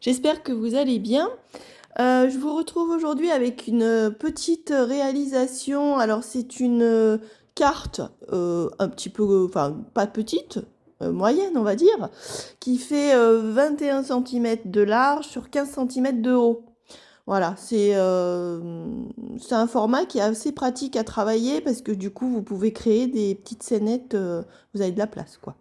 J'espère que vous allez bien. Je vous retrouve aujourd'hui avec une petite réalisation. Alors c'est une carte un petit peu, enfin pas petite, moyenne on va dire, qui fait 21 cm de large sur 15 cm de haut. Voilà, c'est un format qui est assez pratique à travailler parce que du coup vous pouvez créer des petites scénettes, vous avez de la place quoi.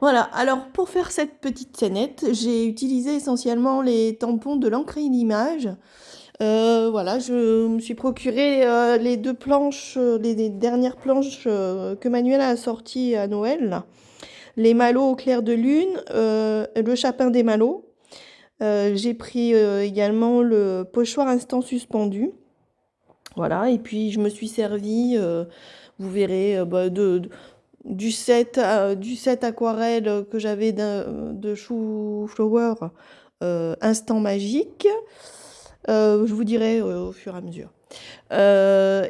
Voilà, alors pour faire cette petite scénette, j'ai utilisé essentiellement les tampons de l'encre et l'image. Voilà, je me suis procuré les deux planches, les dernières planches que Manuel a sorties à Noël, là. Les malots au clair de lune, le chapin des malots. J'ai pris également le pochoir instant suspendu. Voilà, et puis je me suis servi, vous verrez, du set aquarelle que j'avais de Chou Flower Instant Magique. Je vous dirai au fur et à mesure.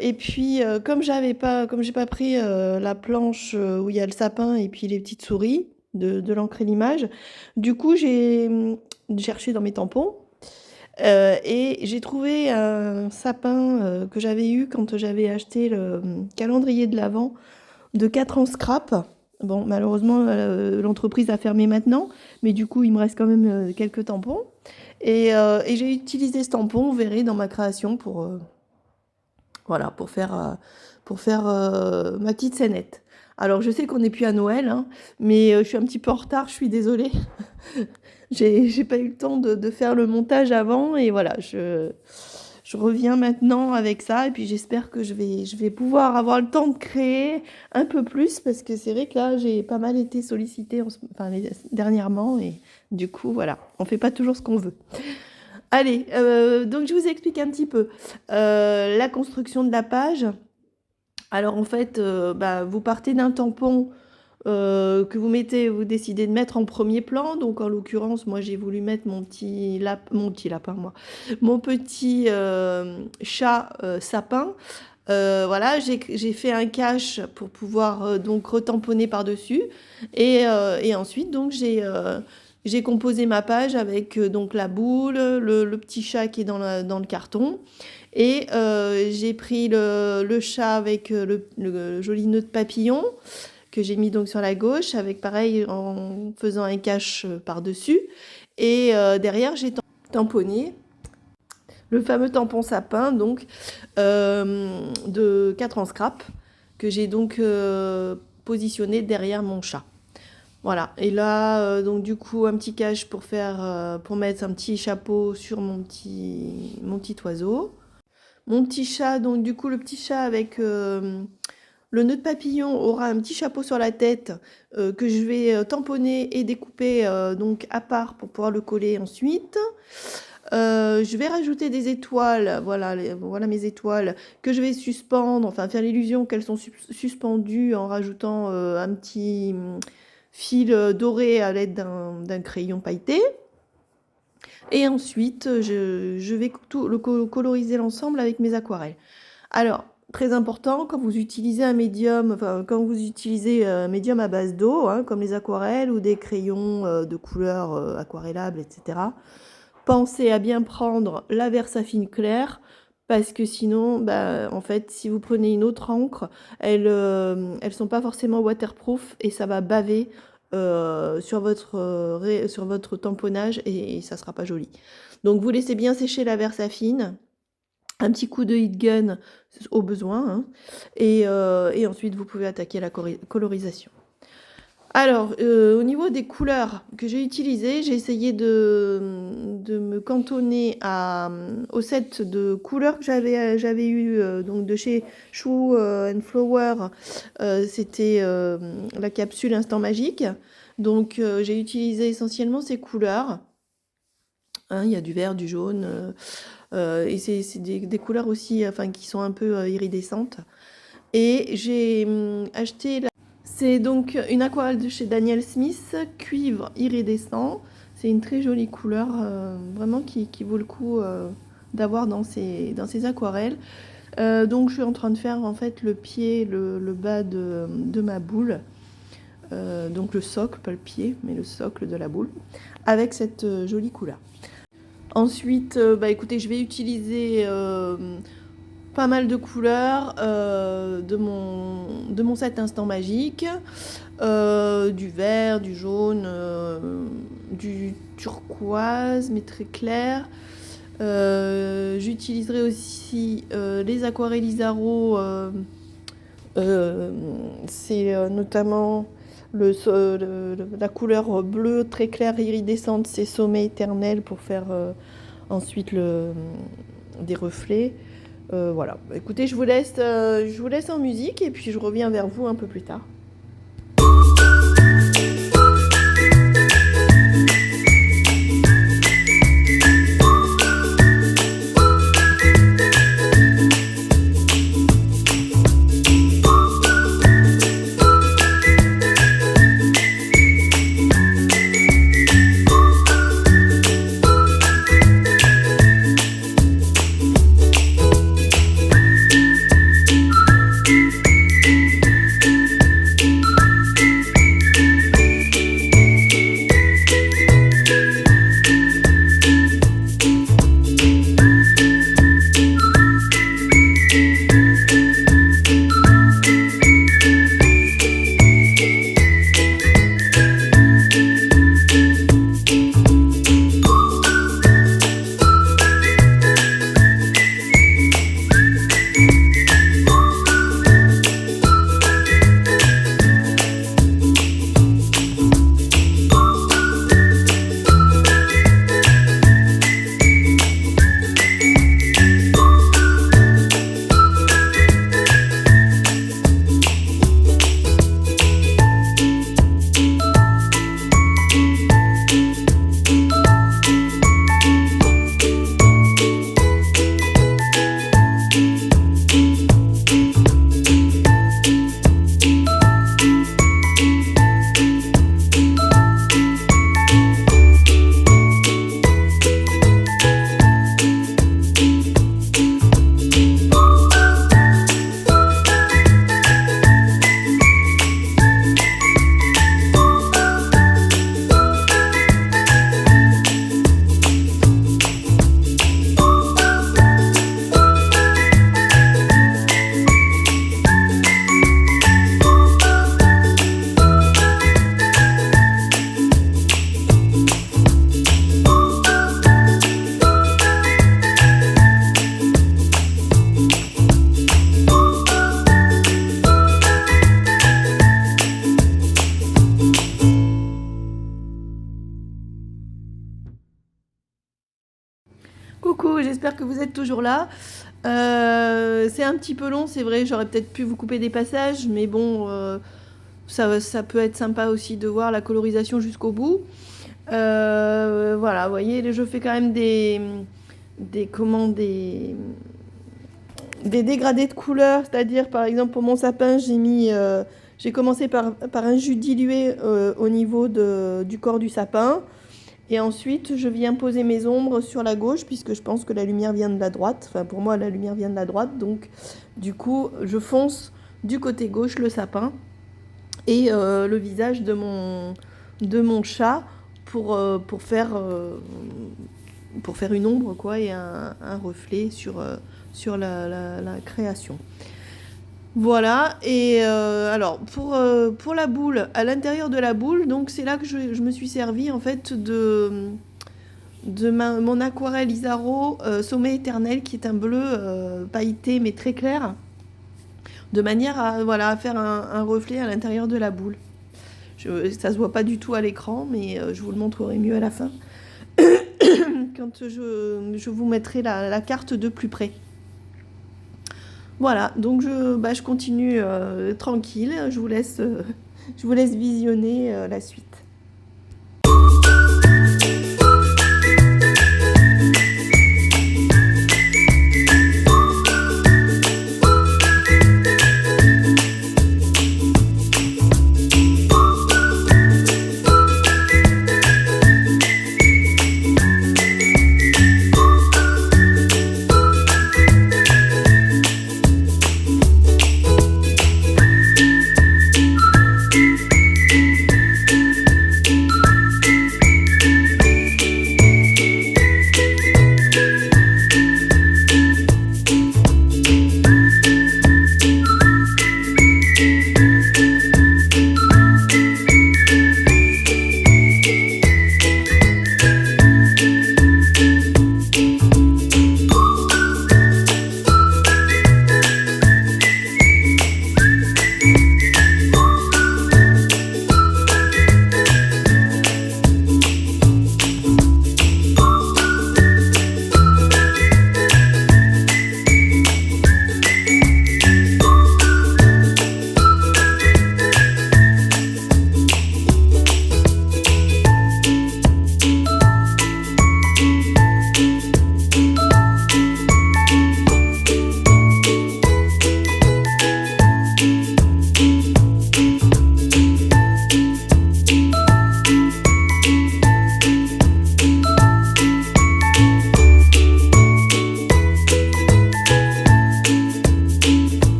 Et puis, comme j'ai pas pris la planche où il y a le sapin et puis les petites souris de l'encre et l'image, du coup, j'ai cherché dans mes tampons et j'ai trouvé un sapin que j'avais eu quand j'avais acheté le calendrier de l'Avent de 4 ans scrap. Bon, malheureusement, l'entreprise a fermé maintenant, mais du coup, il me reste quand même quelques tampons. Et j'ai utilisé ce tampon, vous verrez, dans ma création voilà, pour faire ma petite scénette. Alors, je sais qu'on n'est plus à Noël, hein, mais je suis un petit peu en retard, je suis désolée. J'ai pas eu le temps de faire le montage avant, et voilà, je reviens maintenant avec ça, et puis j'espère que je vais pouvoir avoir le temps de créer un peu plus, parce que c'est vrai que là, j'ai pas mal été sollicitée dernièrement, et du coup, voilà, on fait pas toujours ce qu'on veut. Allez, donc je vous explique un petit peu la construction de la page. Alors en fait, vous partez d'un tampon que vous décidez de mettre en premier plan. Donc en l'occurrence, moi j'ai voulu mettre mon petit lapin, moi, mon petit chat sapin. Voilà, j'ai fait un cache pour pouvoir donc retamponner par-dessus. Et ensuite, donc j'ai composé ma page avec donc la boule, le petit chat qui est dans le carton. Et j'ai pris le chat avec le joli nœud de papillon que j'ai mis donc sur la gauche, avec pareil en faisant un cache par-dessus. Et derrière, j'ai tamponné le fameux tampon sapin donc de 4 en scrap que j'ai donc positionné derrière mon chat. Voilà, et là, donc du coup, un petit cache pour mettre un petit chapeau sur mon petit oiseau. Mon petit chat, donc du coup, le petit chat avec le nœud de papillon aura un petit chapeau sur la tête que je vais tamponner et découper donc à part pour pouvoir le coller ensuite. Je vais rajouter des étoiles, voilà mes étoiles, que je vais suspendre, enfin faire l'illusion qu'elles sont suspendues en rajoutant un petit fil doré à l'aide d'un crayon pailleté. Et ensuite, je vais coloriser l'ensemble avec mes aquarelles. Alors, très important, quand vous utilisez un médium, enfin, quand vous utilisez un médium à base d'eau, hein, comme les aquarelles ou des crayons de couleur aquarellables, etc., pensez à bien prendre la Versafine claire, parce que sinon, en fait, si vous prenez une autre encre, elles sont pas forcément waterproof et ça va baver sur votre tamponnage et ça sera pas joli. Donc, vous laissez bien sécher la Versafine, un petit coup de heat gun au besoin, hein, et ensuite vous pouvez attaquer la colorisation. Alors, au niveau des couleurs que j'ai utilisées, j'ai essayé de me cantonner au set de couleurs que j'avais eu donc de chez Chou and Flower. C'était la capsule Instant Magique. Donc, j'ai utilisé essentiellement ces couleurs. Hein, il y a du vert, du jaune, et c'est des couleurs aussi, enfin, qui sont un peu iridescentes. Et j'ai acheté c'est donc une aquarelle de chez Daniel Smith, cuivre iridescent. C'est une très jolie couleur, vraiment qui vaut le coup d'avoir dans ces aquarelles. Donc je suis en train de faire en fait le pied, le bas de ma boule. donc le socle, pas le pied, mais le socle de la boule, avec cette jolie couleur. Ensuite, écoutez, je vais utiliser pas mal de couleurs de mon set Instant Magique, du vert, du jaune, du turquoise, mais très clair. J'utiliserai aussi les aquarelles Isaro, c'est notamment la couleur bleue très claire iridescente, c'est Sommet éternel pour faire ensuite des reflets. Voilà, écoutez, je vous laisse en musique et puis je reviens vers vous un peu plus tard. Coucou, j'espère que vous êtes toujours là. C'est un petit peu long, c'est vrai, j'aurais peut-être pu vous couper des passages, mais bon, ça peut être sympa aussi de voir la colorisation jusqu'au bout. Voilà, vous voyez, je fais quand même des dégradés de couleurs, c'est-à-dire par exemple pour mon sapin, j'ai commencé par un jus dilué au niveau du corps du sapin. Et ensuite, je viens poser mes ombres sur la gauche, puisque je pense que la lumière vient de la droite. Enfin, pour moi, la lumière vient de la droite. Donc, du coup, je fonce du côté gauche le sapin et le visage de mon chat pour faire une ombre, quoi, et un reflet sur la création. Voilà, et alors pour la boule, à l'intérieur de la boule, donc c'est là que je me suis servi en fait de mon aquarelle Isaro Sommet éternel, qui est un bleu pailleté mais très clair, de manière à faire un reflet à l'intérieur de la boule. Ça se voit pas du tout à l'écran, mais je vous le montrerai mieux à la fin quand je vous mettrai la carte de plus près. Voilà, donc je continue tranquille, je vous laisse visionner la suite.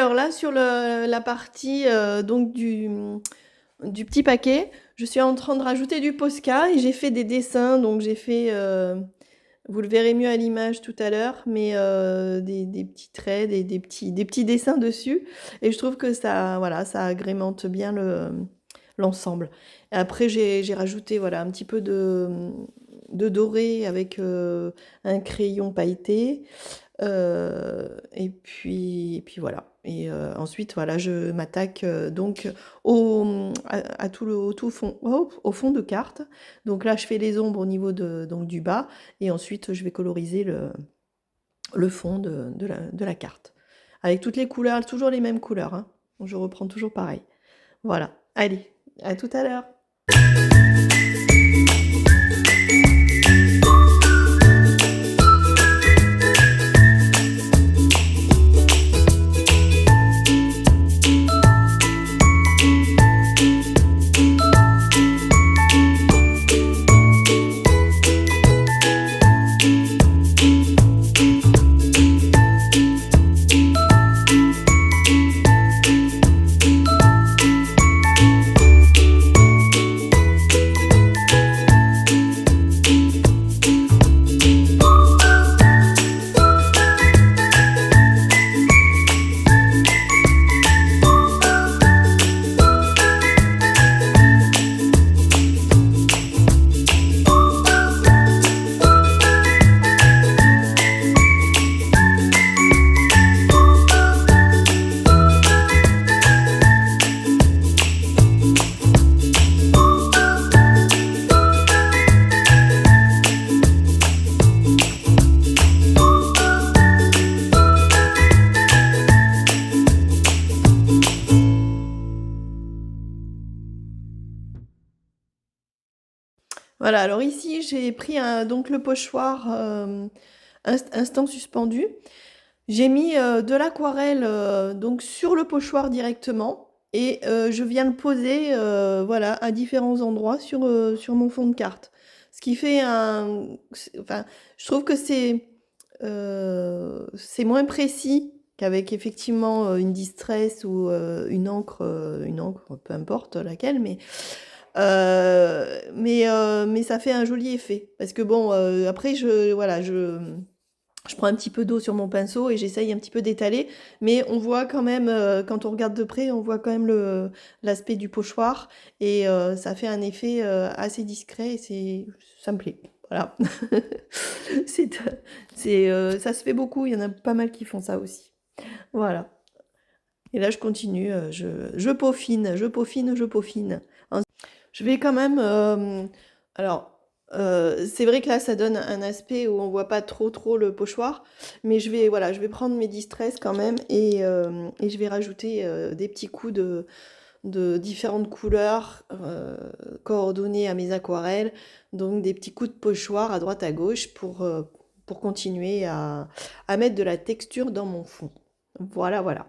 Alors là, sur la partie donc du petit paquet, je suis en train de rajouter du Posca et j'ai fait des dessins. Donc j'ai fait, vous le verrez mieux à l'image tout à l'heure, mais des petits traits, des petits dessins dessus. Et je trouve que ça, voilà, ça agrémente bien l'ensemble. Après, j'ai rajouté voilà, un petit peu de doré avec un crayon pailleté. Et puis voilà. Et ensuite, voilà, je m'attaque donc à au fond de carte. Donc là, je fais les ombres au niveau donc du bas. Et ensuite, je vais coloriser le fond de la carte. Avec toutes les couleurs, toujours les mêmes couleurs, hein. Je reprends toujours pareil. Voilà. Allez, à tout à l'heure. Voilà, alors ici, j'ai pris donc le pochoir instant suspendu. J'ai mis de l'aquarelle donc sur le pochoir directement et je viens le poser voilà, à différents endroits sur mon fond de carte. Ce qui fait enfin, je trouve que c'est moins précis qu'avec effectivement une distress ou une encre, peu importe laquelle, mais ça fait un joli effet. Parce que bon, après, voilà, je prends un petit peu d'eau sur mon pinceau et j'essaye un petit peu d'étaler. Mais on voit quand même, quand on regarde de près, on voit quand même l'aspect du pochoir. Et ça fait un effet assez discret et ça me plaît. Voilà. Ça se fait beaucoup, il y en a pas mal qui font ça aussi. Voilà. Et là, je continue, je peaufine, je peaufine, je peaufine. Je vais quand même... alors, c'est vrai que là, ça donne un aspect où on voit pas trop le pochoir, mais voilà, je vais prendre mes distress quand même et je vais rajouter des petits coups de différentes couleurs coordonnées à mes aquarelles, donc des petits coups de pochoir à droite à gauche pour continuer à mettre de la texture dans mon fond. Voilà, voilà.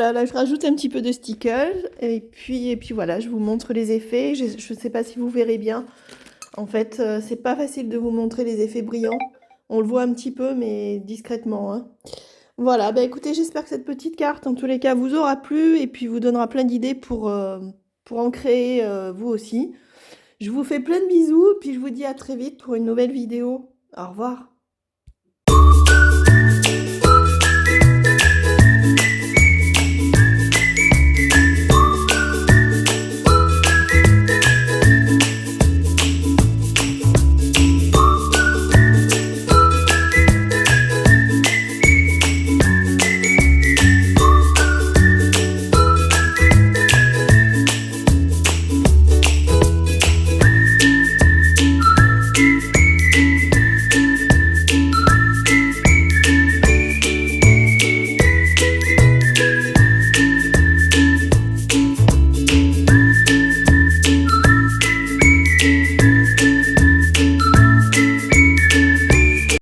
voilà, là je rajoute un petit peu de stickers et puis voilà, je vous montre les effets. Je ne sais pas si vous verrez bien. En fait, c'est pas facile de vous montrer les effets brillants. On le voit un petit peu, mais discrètement, hein. Voilà, bah écoutez, j'espère que cette petite carte, en tous les cas, vous aura plu et puis vous donnera plein d'idées pour en créer vous aussi. Je vous fais plein de bisous, puis je vous dis à très vite pour une nouvelle vidéo. Au revoir.